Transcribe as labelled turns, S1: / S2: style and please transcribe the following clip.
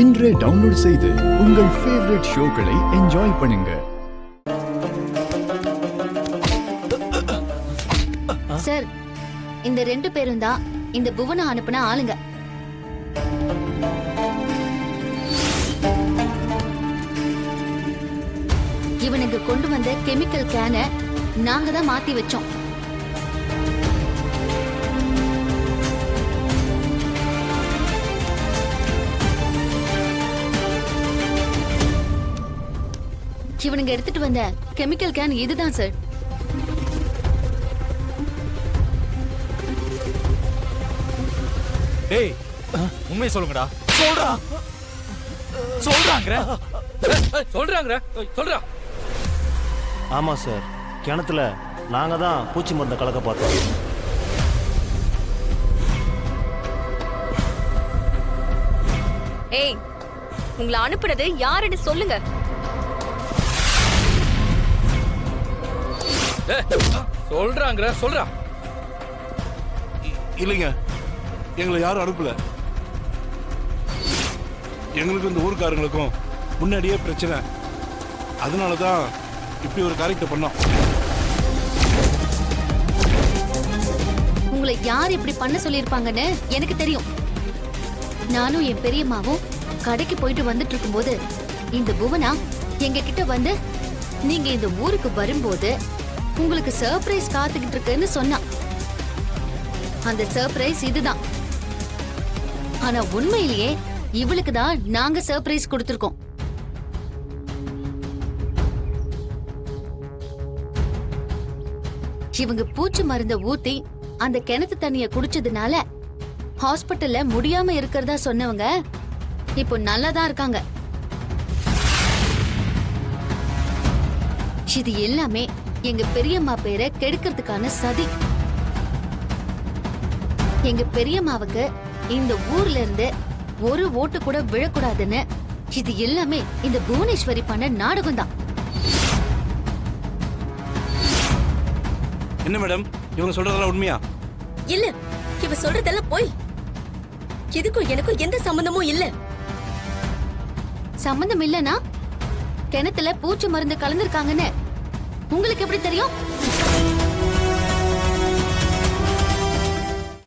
S1: இன்றே டவுன்லோட் செய்து உங்கள் ஃபேவரட் ஷோக்களை என்ஜாய் பண்ணுங்க.
S2: சார், இந்த 2 பேரும் தான் இந்த புவனை அனுப்புன ஆளுங்க. இவனுக்கு கொண்டு வந்த கெமிக்கல் கேனை நாங்க தான் மாத்தி வச்சோம். இவனுங்க எடுத்துட்டு வந்த கெமிக்கல் கேன் இதுதான் சார்.
S3: ஏய், உண்மையை சொல்லுங்கடா. சொல்றாங்க.
S4: ஆமா சார், கிணத்துல நாங்க தான் பூச்சி மருந்தை கலக்க பார்த்தோம்.
S5: ஏய், உங்களை அனுப்புனது யாருன்னு சொல்லுங்க.
S3: சொல்றா.
S6: இல்லைங்க, எங்களை யாரும் அனுப்பல. எங்களுக்கு இந்த ஊருக்காரங்களுக்கும் முன்னாடியே பிரச்சனை. அதனாலதான் இப்படி ஒரு காரியத்தை பண்ணோம்.
S2: உங்களை யார் இப்படி பண்ண சொல்லிருப்பாங்கன்னு எனக்கு தெரியும். நானும் என் பெரியம்மாவும் கடைக்கு போயிட்டு வந்துட்டு இருக்கும்போது இந்த புவனா எங்க கிட்ட வந்து, நீங்க இந்த ஊருக்கு வரும்போது உங்களுக்கு சர்ப்ரைஸ் காத்துக்கிட்டு இருக்குன்னு சொன்னா. அந்த சர்ப்ரைஸ் இதுதான். ஆனா உண்மையிலேயே இவளுக்கு தான் நாங்க சர்ப்ரைஸ் கொடுத்திருக்கோம். இவங்க பூச்சி மருந்த ஊத்தி அந்த கிணத்து தண்ணிய குடிச்சதுனால ஹாஸ்பிட்டல்ல முடியாம இருக்கிறதா சொன்னவங்க இப்போ நல்லாதான் இருக்காங்க. இது எல்லாமே எங்க பெரியம்மா பேரை கெடுக்கிறதுக்கான சதி. எங்க பெரியம்மாவுக்கு இந்த ஊர்ல இருந்து ஒரு ஓட்டு கூட விழக்கூடாதுன்னு இது எல்லாமே இந்த புவனேஸ்வரி பண்ண நாடகம் தான்.
S6: என்ன மேடம், இவங்க சொல்றதெல்லாம் உண்மையா?
S5: இல்ல, இவ சொல்றதெல்லாம் போய். இதுக்கும் எனக்கும் எந்த சம்பந்தமும் இல்ல.
S2: சம்பந்தம் இல்லனா கிணத்துல பூச்சி மருந்து கலந்துருக்காங்கன்னு உங்களுக்கு எப்படி தெரியும்?